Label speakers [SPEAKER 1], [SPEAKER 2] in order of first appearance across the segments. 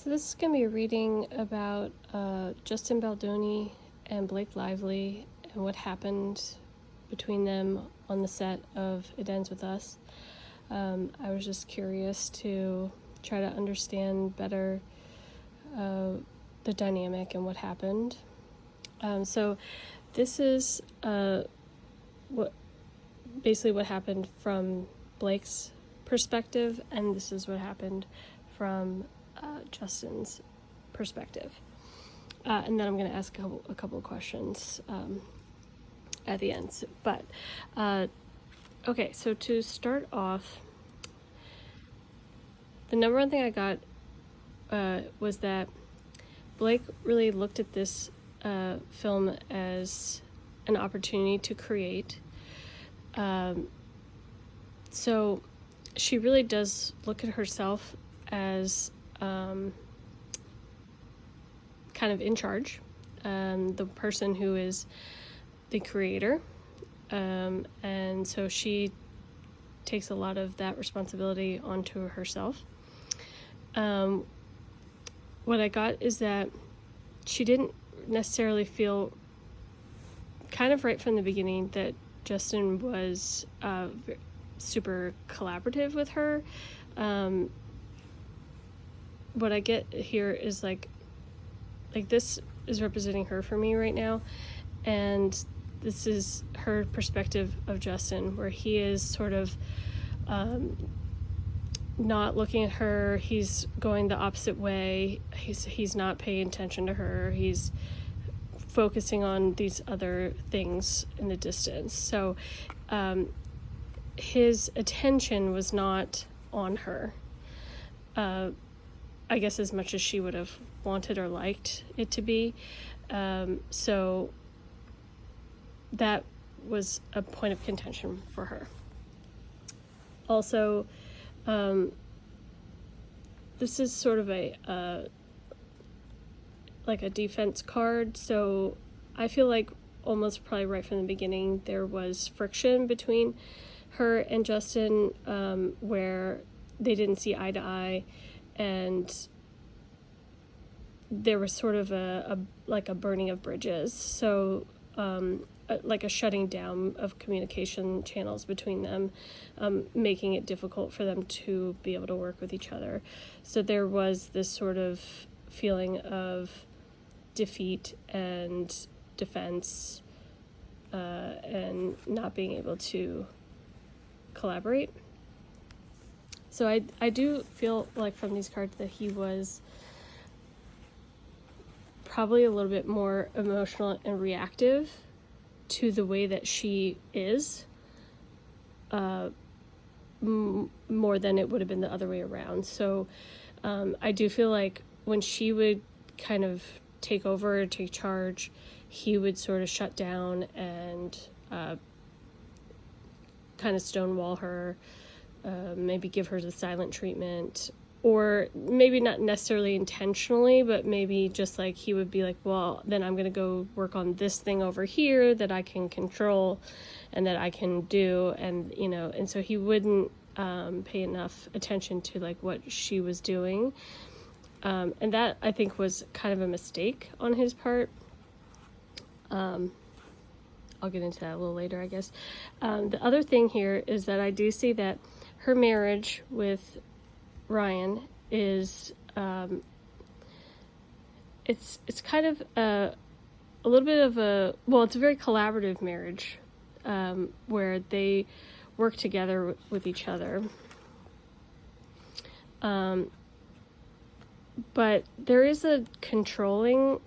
[SPEAKER 1] So this is going to be a reading about Justin Baldoni and Blake Lively and what happened between them on the set of It Ends With Us. I was just curious to try to understand better the dynamic and what happened. So this is what happened from Blake's perspective, and this is what happened from Justin's perspective. And then I'm going to ask a couple of questions at the end. Okay, so to start off, the number one thing I got was that Blake really looked at this film as an opportunity to create. So she really does look at herself as kind of in charge, the person who is the creator, and so she takes a lot of that responsibility onto herself. What I got is that she didn't necessarily feel, kind of right from the beginning, that Justin was super collaborative with her. What I get here is like this is representing her for me right now, and this is her perspective of Justin, where he is sort of not looking at her. He's going the opposite way. He's not paying attention to her. He's focusing on these other things in the distance. So his attention was not on her, I guess, as much as she would have wanted or liked it to be. So that was a point of contention for her. Also, this is sort of a defense card, so I feel like almost probably right from the beginning there was friction between her and Justin, where they didn't see eye to eye, and there was sort of a burning of bridges, so like a shutting down of communication channels between them, making it difficult for them to be able to work with each other. So there was this sort of feeling of defeat and defense, and not being able to collaborate. So I do feel like from these cards that he was probably a little bit more emotional and reactive to the way that she is, more than it would have been the other way around. So I do feel like when she would kind of take over or take charge, he would sort of shut down and kind of stonewall her, maybe give her the silent treatment, or maybe not necessarily intentionally, but maybe just like he would be like, well, then I'm going to go work on this thing over here that I can control and that I can do. And, and so he wouldn't pay enough attention to like what she was doing. And that I think was kind of a mistake on his part. I'll get into that a little later, I guess. The other thing here is that I do see that her marriage with Ryan is it's kind of a little bit of it's a very collaborative marriage, where they work together with each other, but there is a controlling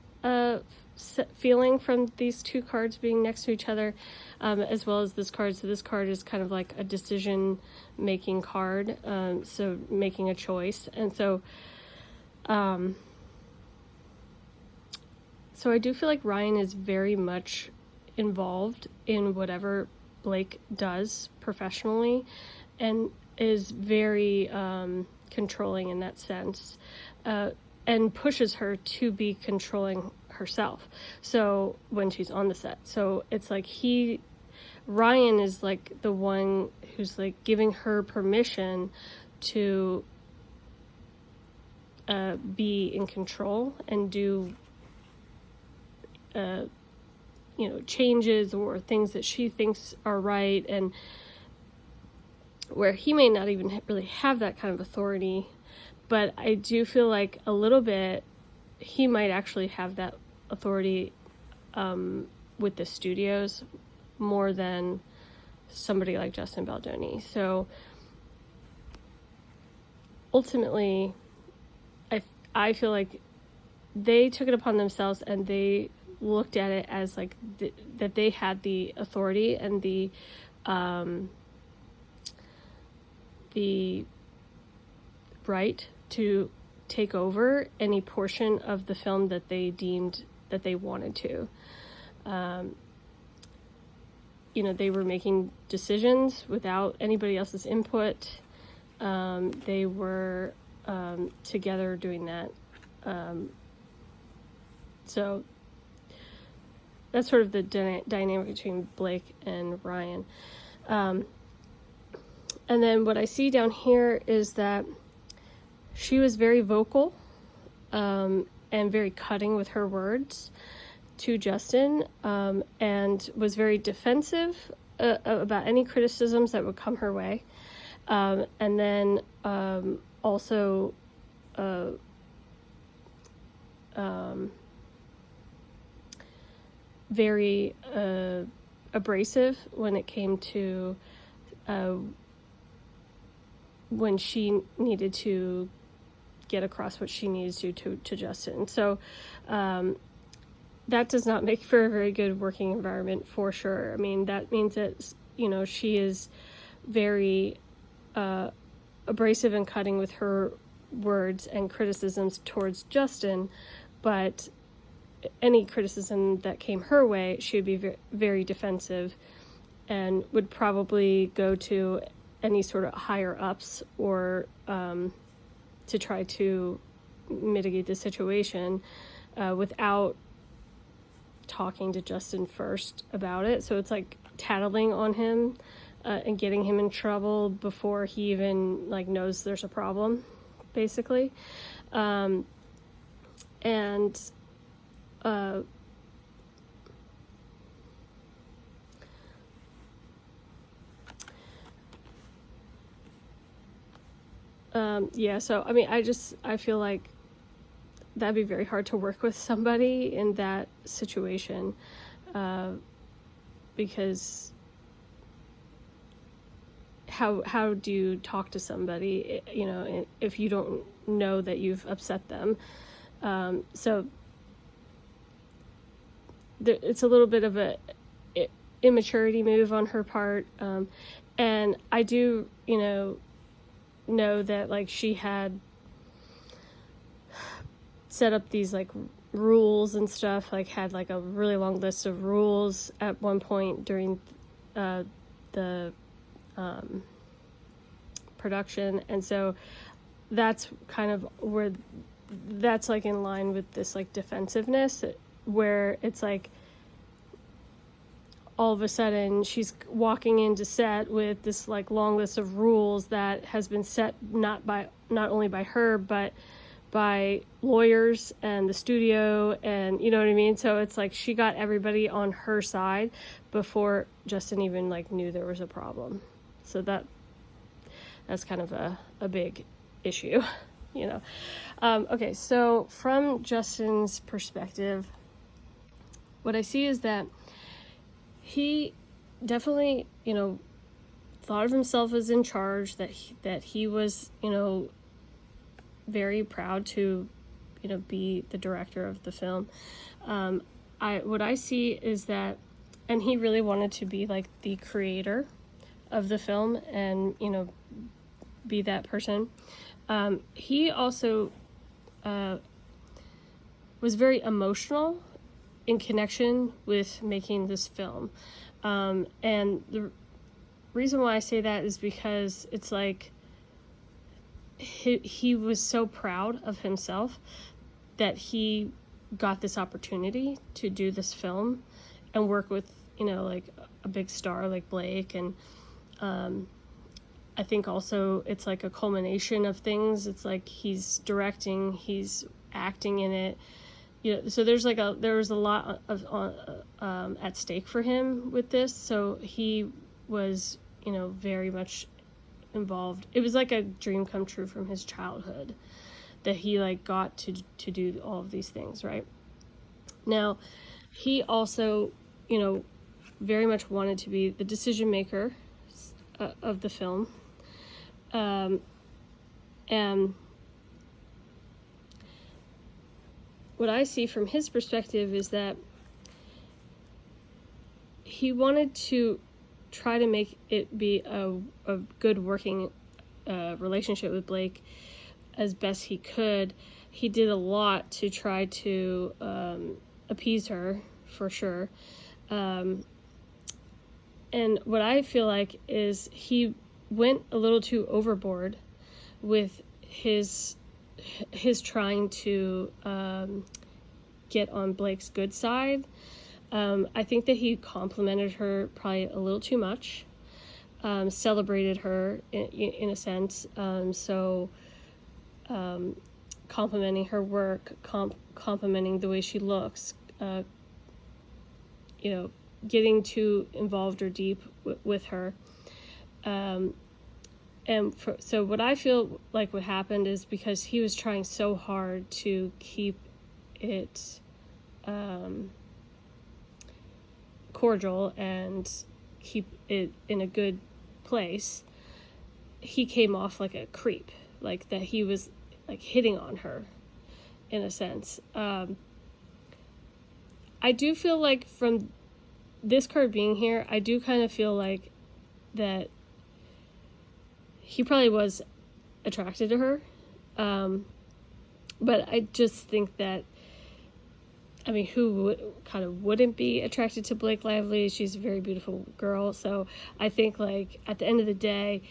[SPEAKER 1] feeling from these two cards being next to each other, as well as this card. So this card is kind of like a decision-making card, so making a choice. And so I do feel like Ryan is very much involved in whatever Blake does professionally, and is very controlling in that sense, and pushes her to be controlling herself. So when she's on the set, so it's like Ryan is like the one who's like giving her permission to be in control and do changes or things that she thinks are right, and where he may not even really have that kind of authority. But I do feel like a little bit he might actually have that authority with the studios more than somebody like Justin Baldoni. So ultimately, I feel like they took it upon themselves and they looked at it as like that they had the authority and the right to take over any portion of the film that they deemed that they wanted to. They were making decisions without anybody else's input. They were together doing that. So that's sort of the dynamic between Blake and Ryan. And then what I see down here is that she was very vocal and very cutting with her words to Justin, and was very defensive about any criticisms that would come her way. And then also very abrasive when it came to when she needed to get across what she needed to Justin. So that does not make for a very good working environment, for sure. I mean, that means that, she is very abrasive and cutting with her words and criticisms towards Justin, but any criticism that came her way, she would be very defensive and would probably go to any sort of higher ups or to try to mitigate the situation without talking to Justin first about it. So it's like tattling on him and getting him in trouble before he even knows there's a problem, basically. So I mean, I feel like that'd be very hard to work with somebody in that situation, because how do you talk to somebody, if you don't know that you've upset them? So it's a little bit of a immaturity move on her part, and I do know that she had set up these rules and stuff, had a really long list of rules at one point during the production, and so that's kind of where that's in line with this defensiveness, where it's all of a sudden she's walking into set with this long list of rules that has been set not only by her but by lawyers and the studio, and you know what I mean? So it's she got everybody on her side before Justin even knew there was a problem. So that's kind of a big issue, Okay, so from Justin's perspective, what I see is that he definitely, thought of himself as in charge, that he was, very proud to, be the director of the film. What I see is that, and he really wanted to be the creator of the film and, be that person. He also was very emotional in connection with making this film. And the reason why I say that is because it's he was so proud of himself that he got this opportunity to do this film and work with, a big star like Blake. And I think also it's like a culmination of things. It's like he's directing, he's acting in it. So there was a lot of at stake for him with this. So he was, very much involved. It was like a dream come true from his childhood that he like got to do all of these things, right? Now, he also, very much wanted to be the decision maker of the film. And what I see from his perspective is that he wanted to try to make it be a good working relationship with Blake as best he could. He did a lot to try to appease her, for sure. And what I feel like is he went a little too overboard with his trying to get on Blake's good side. I think that he complimented her probably a little too much, celebrated her in a sense. Complimenting her work, complimenting the way she looks, getting too involved or deep with her. So what I feel like what happened is because he was trying so hard to keep it cordial and keep it in a good place, he came off like a creep, like that he was like hitting on her in a sense. I do feel like from this card being here, I do kind of feel like that he probably was attracted to her. But I just think that, who kind of wouldn't be attracted to Blake Lively? She's a very beautiful girl. So I think, like, at the end of the day,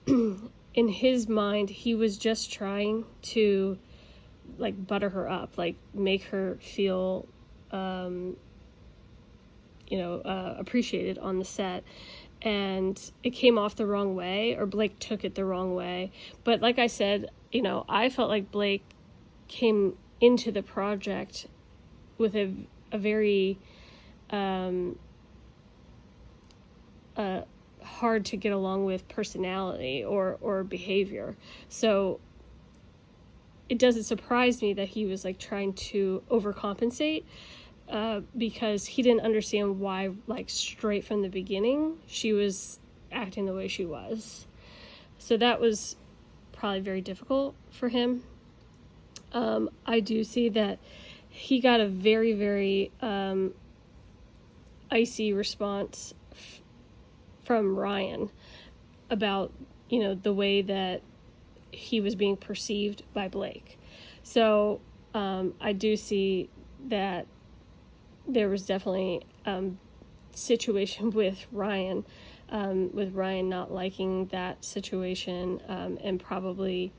[SPEAKER 1] in his mind, he was just trying to, like, butter her up, like, make her feel, appreciated on the set. And it came off the wrong way, or Blake took it the wrong way. But like I said, I felt like Blake came into the project with a very hard to get along with personality or behavior. So it doesn't surprise me that he was like trying to overcompensate, because he didn't understand why, like, straight from the beginning she was acting the way she was. So that was probably very difficult for him. I do see that he got a very, very icy response from Ryan about, the way that he was being perceived by Blake. So I do see that there was definitely situation with Ryan not liking that situation, and probably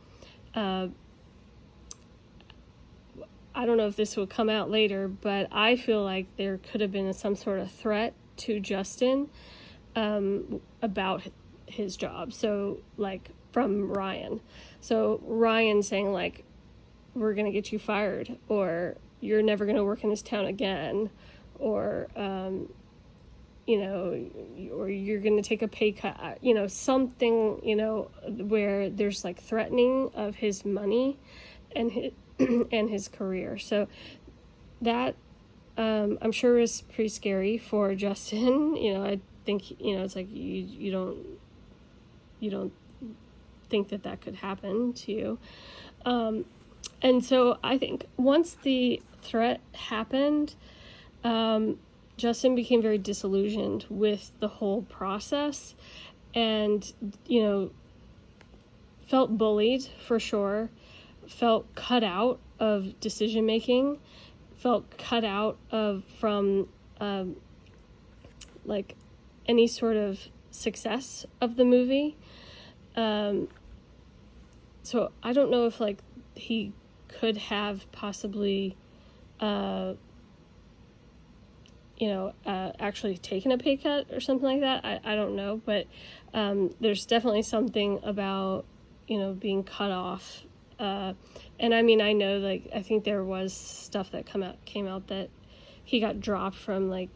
[SPEAKER 1] I don't know if this will come out later, but I feel like there could have been some sort of threat to Justin about his job. So, like, from Ryan. So Ryan saying, like, we're going to get you fired, or you're never going to work in this town again, or, or you're going to take a pay cut, something, where there's, like, threatening of his money and his, and his career. So that, I'm sure is pretty scary for Justin. I think, it's like you don't think that could happen to you. And so I think once the threat happened, Justin became very disillusioned with the whole process, and, felt bullied for sure, felt cut out of decision making, felt cut out from like any sort of success of the movie. So I don't know if, like, he could have possibly actually taken a pay cut or something like that. I don't know, but there's definitely something about, being cut off. And I mean, I know, like, I think there was stuff that came out that he got dropped from, like,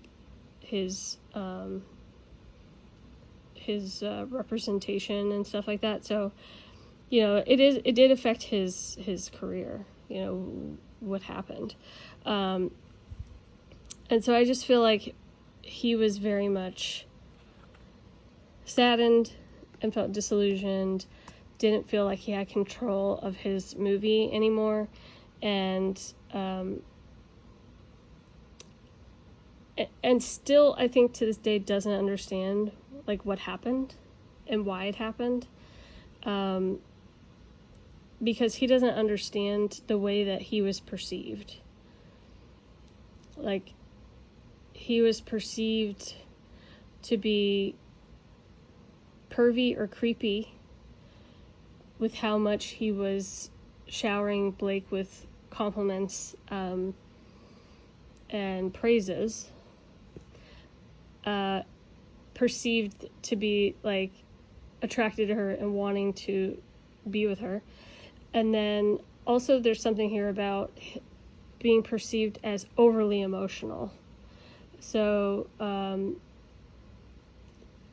[SPEAKER 1] his representation and stuff like that. So, it did affect his career, what happened. And so I just feel like he was very much saddened and felt disillusioned, didn't feel like he had control of his movie anymore, and still, I think to this day, doesn't understand, like, what happened and why it happened, because he doesn't understand the way that he was perceived. Like, he was perceived to be pervy or creepy with how much he was showering Blake with compliments and praises. Perceived to be, like, attracted to her and wanting to be with her. And then also there's something here about being perceived as overly emotional. So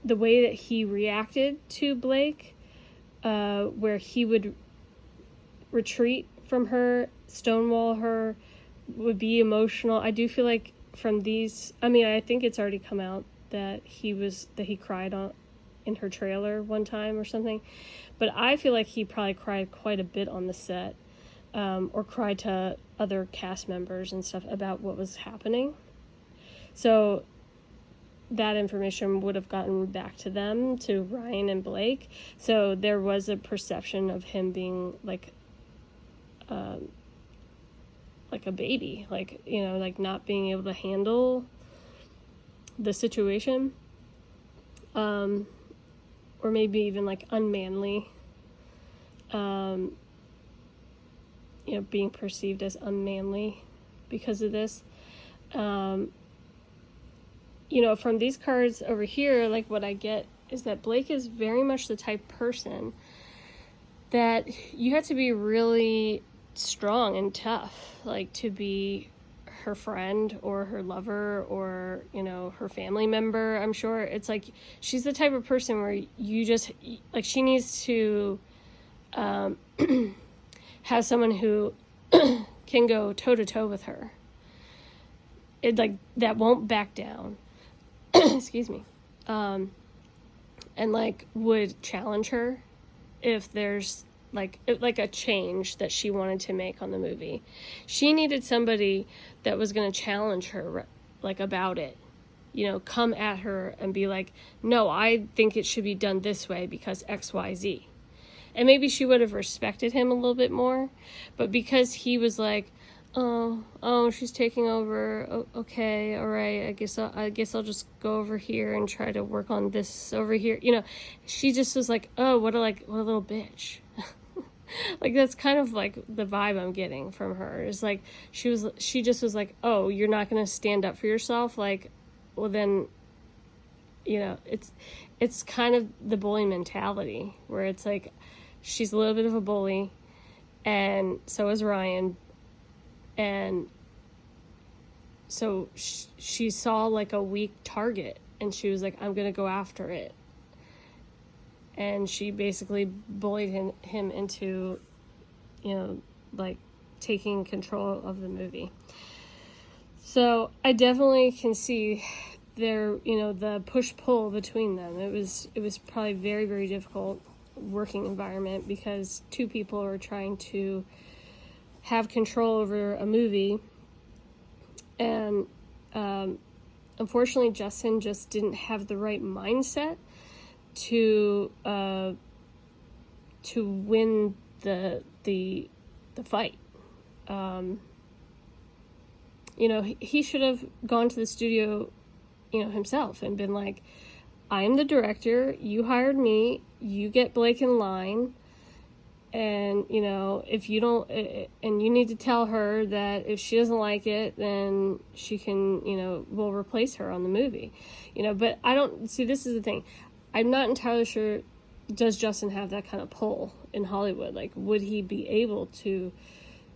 [SPEAKER 1] the way that he reacted to Blake, where he would retreat from her, stonewall her, would be emotional. I do feel like from these, I mean, I think it's already come out that he cried in her trailer one time or something, but I feel like he probably cried quite a bit on the set, or cried to other cast members and stuff about what was happening. So that information would have gotten back to them, to Ryan and Blake. So there was a perception of him being like a baby, like, like not being able to handle the situation, or maybe even like unmanly, being perceived as unmanly because of this. From these cards over here, like, what I get is that Blake is very much the type of person that you have to be really strong and tough, like, to be her friend or her lover or, her family member. I'm sure it's like, she's the type of person where you just, like, she needs to have someone who can go toe to toe with her. It, like, that won't back down. Excuse me. And, like, would challenge her if there's like a change that she wanted to make on the movie. She needed somebody that was going to challenge her, like, about it. Come at her and be like, no, I think it should be done this way because X, Y, Z. And maybe she would have respected him a little bit more. But because he was like, oh, she's taking over. Oh, okay, all right. I guess I'll just go over here and try to work on this over here. She just was like, oh, what a little bitch. Like, that's kind of like the vibe I'm getting from her. Is like, she just was like, oh, you're not going to stand up for yourself? Like, well then, it's kind of the bully mentality where it's like, she's a little bit of a bully, and so is Ryan. And so she saw, like, a weak target, and she was like, I'm going to go after it. And she basically bullied him into, like, taking control of the movie. So I definitely can see their, the push-pull between them. It was probably very, very difficult working environment because two people are trying to have control over a movie, and unfortunately Justin just didn't have the right mindset to win the fight. He should have gone to the studio, himself and been like, I am the director, you hired me, you get Blake in line, And, you know, if you don't, and you need to tell her that if she doesn't like it, then she can, you know, we'll replace her on the movie, you know. But I don't see, this is the thing. I'm not entirely sure, does Justin have that kind of pull in Hollywood? Like, would he be able to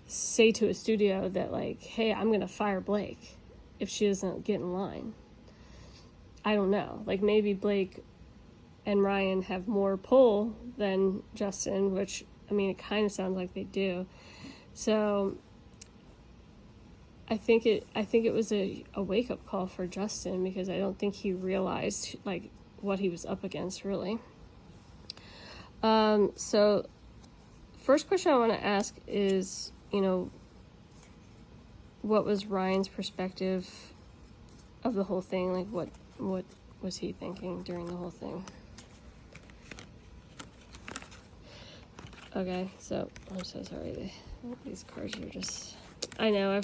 [SPEAKER 1] say to a studio that, like, hey, I'm going to fire Blake if she doesn't get in line? I don't know. Like, maybe Blake and Ryan have more pull than Justin, which, I mean, it kind of sounds like they do. So I think it was a wake-up call for Justin, because I don't think he realized, like, what he was up against, really. So first question I want to ask is, you know, what was Ryan's perspective of the whole thing? Like, what was he thinking during the whole thing? Okay, so I'm so sorry. These cards are just, I know,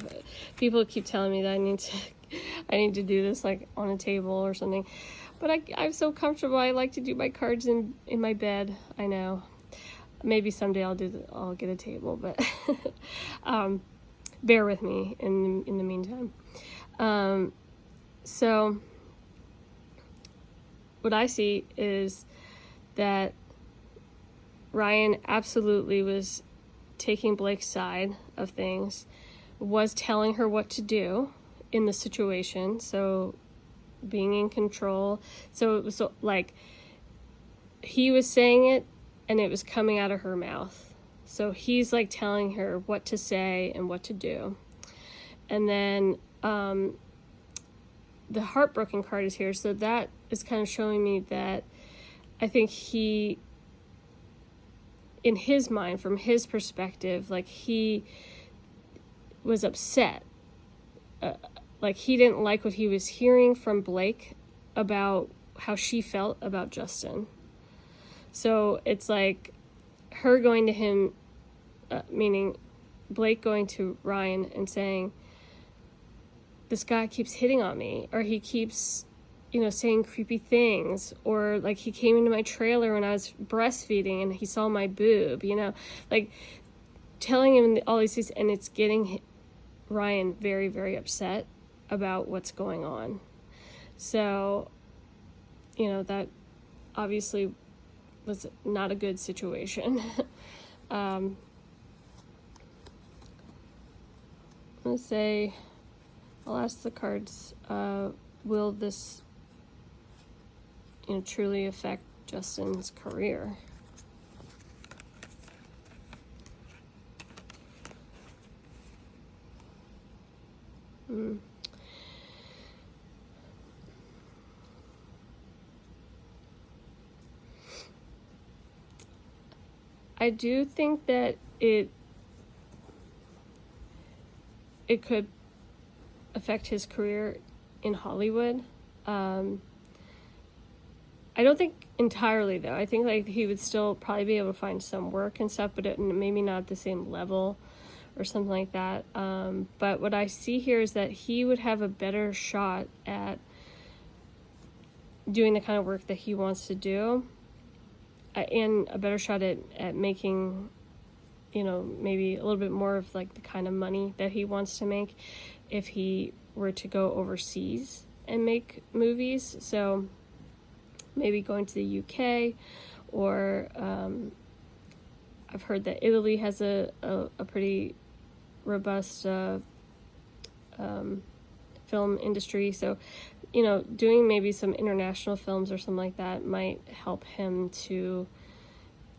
[SPEAKER 1] people keep telling me that I need to do this like on a table or something, but I'm so comfortable. I like to do my cards in my bed. I know, maybe someday I'll get a table, but bear with me in the meantime. So what I see is that Ryan absolutely was taking Blake's side of things, was telling her what to do in the situation, so being in control. So it was like he was saying it and it was coming out of her mouth. So he's like telling her what to say and what to do. And then the heartbroken card is here, so that is kind of showing me that I think he, in his mind, from his perspective, like, he was upset. Like, he didn't like what he was hearing from Blake about how she felt about Justin. So it's like her going to him, meaning Blake going to Ryan and saying, this guy keeps hitting on me, or he keeps, you know, saying creepy things, or like he came into my trailer when I was breastfeeding and he saw my boob, you know, like telling him all these things, and it's getting Ryan very, very upset about what's going on. So, you know, that obviously was not a good situation. Let's say, I'll ask the cards, will this, you know, truly affect Justin's career? I do think that it could affect his career in Hollywood. I don't think entirely, though. I think like he would still probably be able to find some work and stuff, but maybe not at the same level or something like that. But what I see here is that he would have a better shot at doing the kind of work that he wants to do, and a better shot at making, you know, maybe a little bit more of like the kind of money that he wants to make if he were to go overseas and make movies. So maybe going to the UK, or I've heard that Italy has a pretty robust film industry. So, you know, doing maybe some international films or something like that might help him to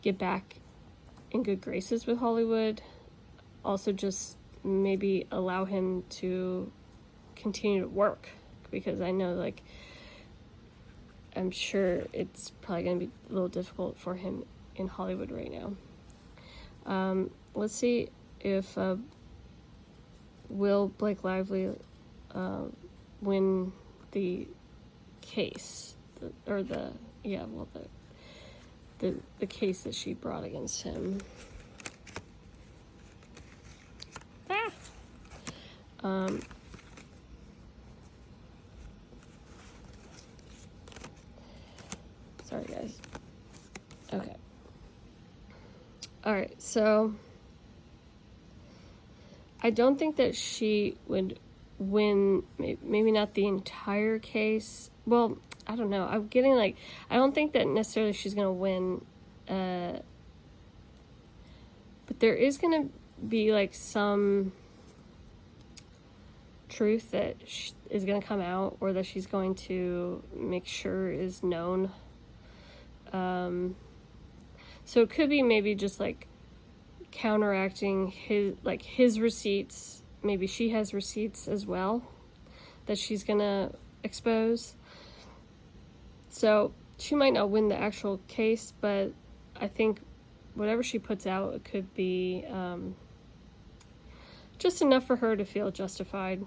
[SPEAKER 1] get back in good graces with Hollywood. Also, just maybe allow him to continue to work, because I know, like, I'm sure it's probably going to be a little difficult for him in Hollywood right now. Let's see if will Blake Lively win the case, the case that she brought against him. Sorry, guys. Okay. All right, So I don't think that she would win, maybe not the entire case. Well, I don't know. I'm getting like, I don't think that necessarily she's going to win. But there is going to be like some truth that is going to come out, or that she's going to make sure is known. So it could be maybe just like counteracting his receipts. Maybe she has receipts as well that she's gonna expose. So she might not win the actual case, but I think whatever she puts out, it could be just enough for her to feel justified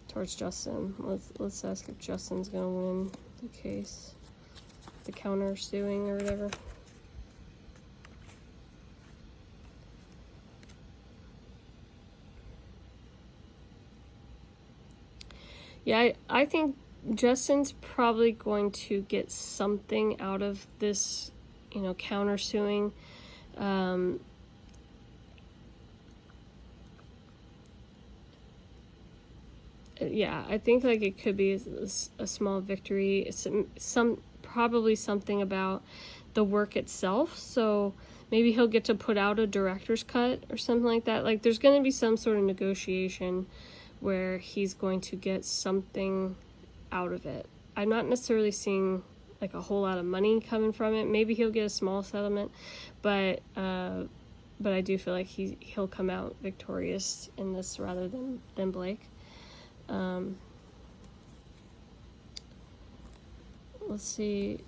[SPEAKER 1] towards Justin. Let's ask if Justin's gonna win the case, the counter suing or whatever. Yeah, I think Justin's probably going to get something out of this, countersuing. Yeah, I think like it could be a small victory. Probably something about the work itself. So maybe he'll get to put out a director's cut or something like that. Like there's going to be some sort of negotiation where he's going to get something out of it. I'm not necessarily seeing like a whole lot of money coming from it. Maybe he'll get a small settlement, but I do feel like he'll come out victorious in this rather than Blake. Let's see,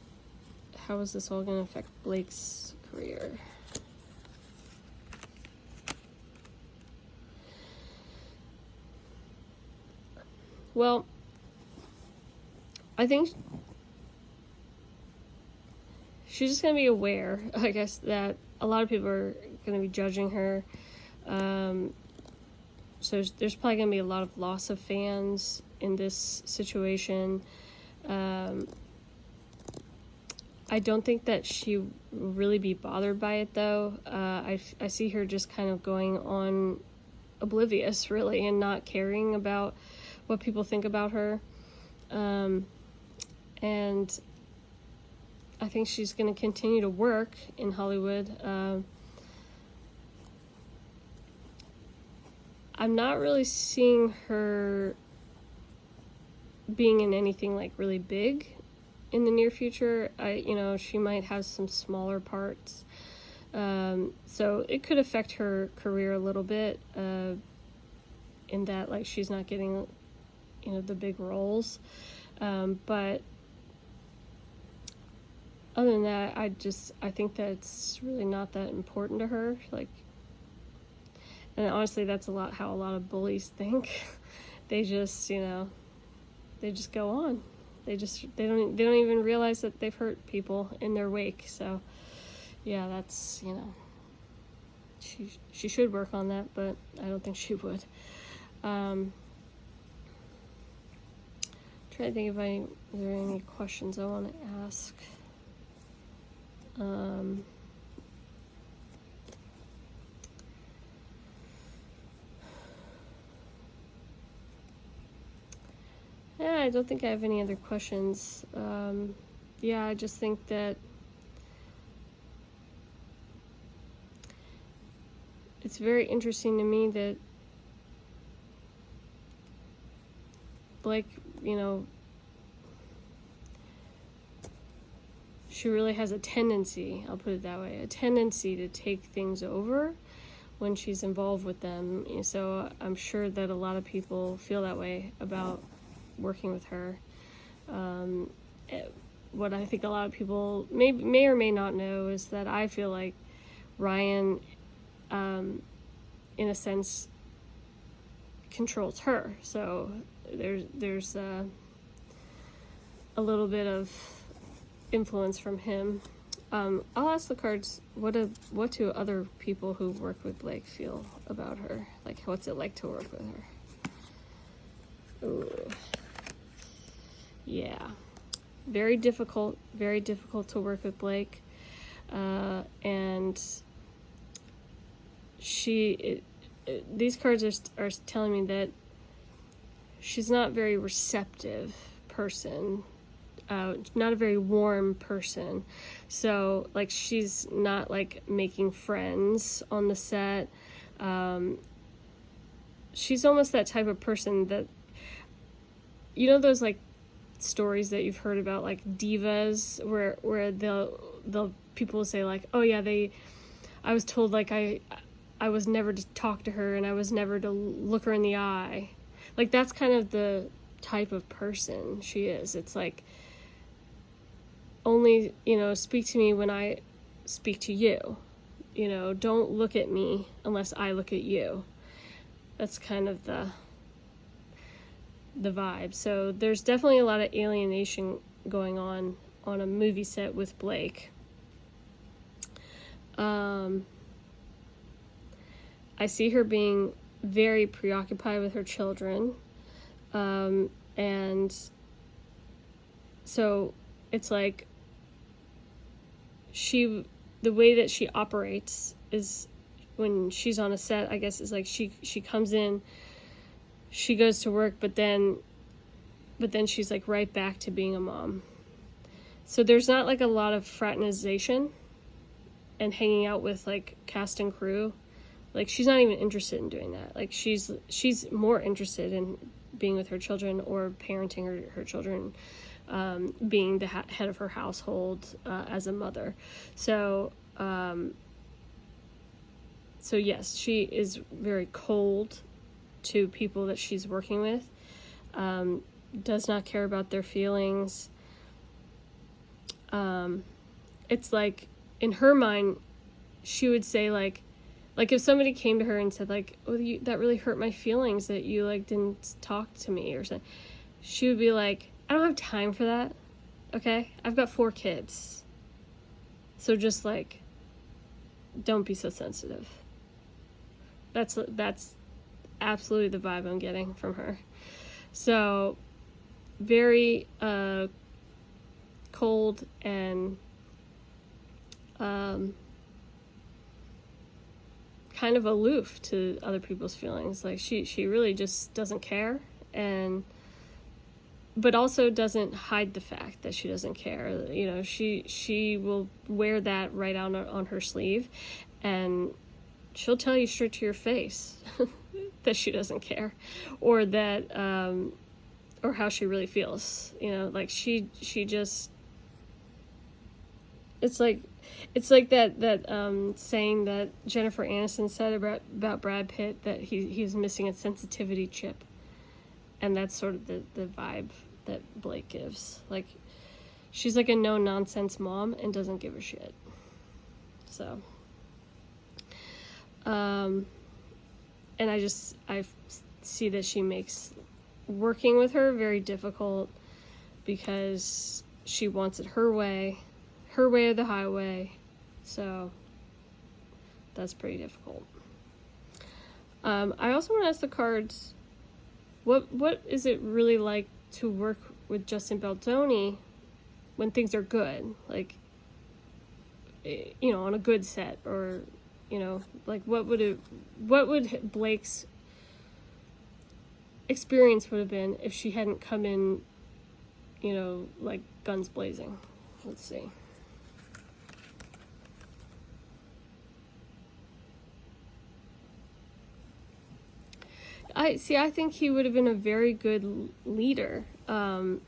[SPEAKER 1] how is this all going to affect Blake's career? Well, I think she's just going to be aware, I guess, that a lot of people are going to be judging her. So there's probably going to be a lot of loss of fans in this situation. I don't think that she will really be bothered by it, though. I see her just kind of going on oblivious, really, and not caring about what people think about her. And I think she's going to continue to work in Hollywood. I'm not really seeing her being in anything like really big in the near future. She might have some smaller parts. So it could affect her career a little bit, in that like she's not getting, the big roles. But other than that, I think that it's really not that important to her. Like, and honestly, that's how a lot of bullies think. They just, they just go on. They don't even realize that they've hurt people in their wake. So, yeah, that's, she should work on that, but I don't think she would. Trying to think if are there any questions I want to ask. Yeah, I don't think I have any other questions. Yeah, I just think that it's very interesting to me that Blake, she really has a tendency, I'll put it that way, a tendency to take things over when she's involved with them. So I'm sure that a lot of people feel that way about working with her. What I think a lot of people may or may not know is that I feel like Ryan, in a sense, controls her. So there's a little bit of influence from him. I'll ask the cards, what do other people who work with Blake feel about her? Like, what's it like to work with her? Ooh. Yeah. Very difficult to work with Blake. and these cards are telling me that she's not a very receptive person, not a very warm person. So, like, she's not, like, making friends on the set. She's almost that type of person that, you know, those, like, stories that you've heard about, like, divas, where they'll people will say, like, oh yeah, I was told, like, I was never to talk to her, and I was never to look her in the eye. Like, that's kind of the type of person she is. It's like, only, speak to me when I speak to you. Don't look at me unless I look at you. That's kind of the vibe. So there's definitely a lot of alienation going on a movie set with Blake. I see her being very preoccupied with her children. And so it's like the way that she operates is when she's on a set, I guess, is like she comes in, she goes to work, but then she's like right back to being a mom. So there's not like a lot of fraternization and hanging out with like cast and crew. Like, she's not even interested in doing that. Like, she's more interested in being with her children or parenting her children, being the head of her household as a mother. So yes, she is very cold to people that she's working with, does not care about their feelings. It's like, in her mind, she would say, like if somebody came to her and said, like, oh, that really hurt my feelings that you, like, didn't talk to me or something, she would be like, I don't have time for that, okay? I've got 4 kids. So just, like, don't be so sensitive. That's absolutely the vibe I'm getting from her. So, very cold and kind of aloof to other people's feelings. Like, she really just doesn't care, but also doesn't hide the fact that she doesn't care. She will wear that right on her sleeve, and she'll tell you straight to your face that she doesn't care, or that or how she really feels. Like, she just, it's like that saying that Jennifer Aniston said about Brad Pitt, that he's missing a sensitivity chip, and that's sort of the vibe that Blake gives. Like, she's like a no nonsense mom and doesn't give a shit. So, and I see that she makes working with her very difficult, because she wants it her way or the highway. So that's pretty difficult. I also want to ask the cards, what is it really like to work with Justin Baldoni when things are good? Like, on a good set, or, like, what would Blake's experience would have been if she hadn't come in, like, guns blazing? Let's see. I think he would have been a very good leader. King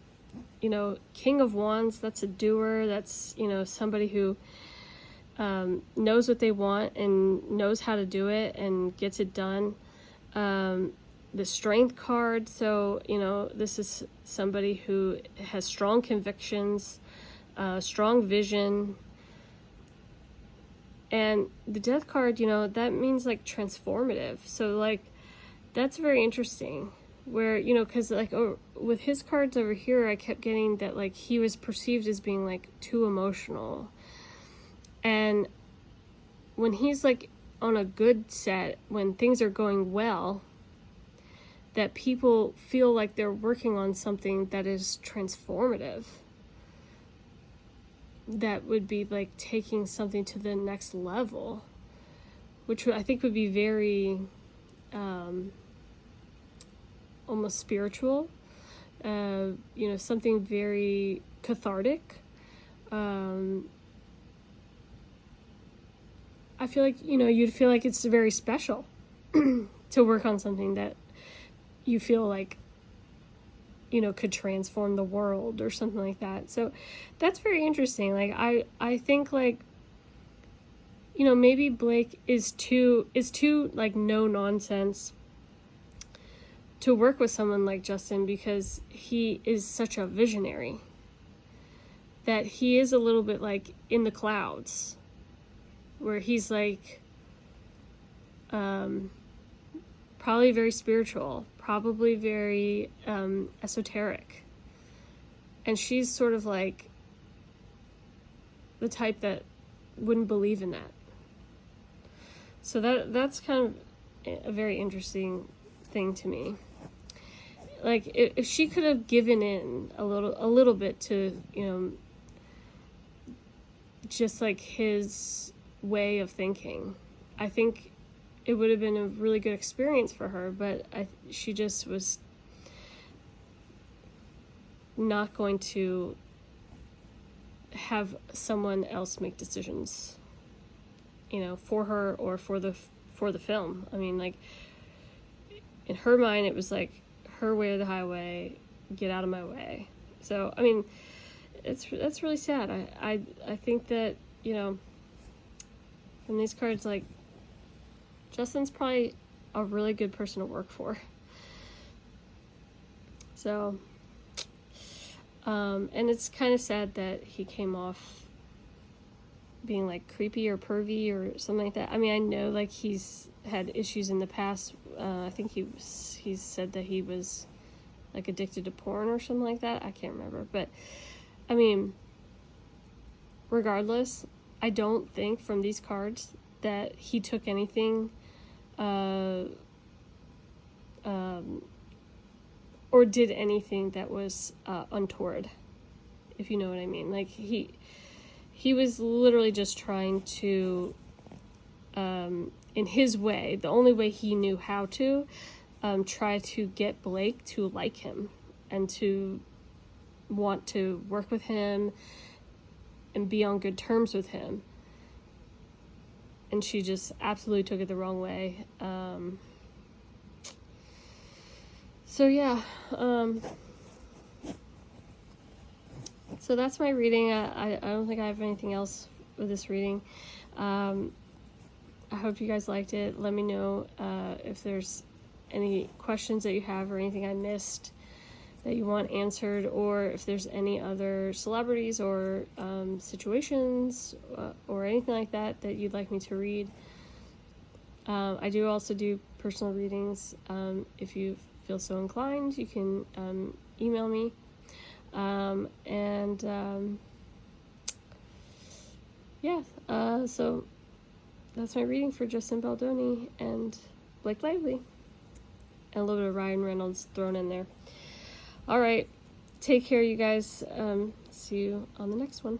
[SPEAKER 1] of Wands, that's a doer. That's, somebody who knows what they want and knows how to do it and gets it done. The Strength card, so, this is somebody who has strong convictions, strong vision. And the Death card, that means, like, transformative. So, like, that's very interesting, where, because, like, with his cards over here, I kept getting that, like, he was perceived as being, like, too emotional. And when he's, like, on a good set, when things are going well, that people feel like they're working on something that is transformative. that would be like taking something to the next level, which I think would be very almost spiritual, something very cathartic. I feel like, you'd feel like it's very special to work on something that you feel like, could transform the world or something like that. So that's very interesting. Like, I think, like, maybe Blake is too like no nonsense to work with someone like Justin, because he is such a visionary, that he is a little bit like in the clouds, where he's like probably very spiritual, probably very esoteric, and she's sort of like the type that wouldn't believe in that. So that's kind of a very interesting thing to me. Like, if she could have given in a little bit to, just like his way of thinking, I think it would have been a really good experience for her. But she just was not going to have someone else make decisions, for her or for the film. I mean, like, in her mind, it was like her way or the highway, get out of my way. So, I mean, that's really sad. I think that, from these cards, like, Justin's probably a really good person to work for. So, and it's kind of sad that he came off being like creepy or pervy or something like that. I mean, I know like he's had issues in the past. I think he's said that he was like addicted to porn or something like that. I can't remember, but I mean, regardless, I don't think from these cards that he took anything or did anything that was untoward, if you know what I mean. Like, he was literally just trying to, in his way, the only way he knew how to, try to get Blake to like him and to want to work with him and be on good terms with him. And she just absolutely took it the wrong way. So yeah, so that's my reading. I don't think I have anything else with this reading. I hope you guys liked it. Let me know if there's any questions that you have or anything I missed that you want answered, or if there's any other celebrities or situations or anything like that you'd like me to read. I do also do personal readings. If you feel so inclined, you can email me. So that's my reading for Justin Baldoni and Blake Lively, and a little bit of Ryan Reynolds thrown in there. All right, take care, you guys. See you on the next one.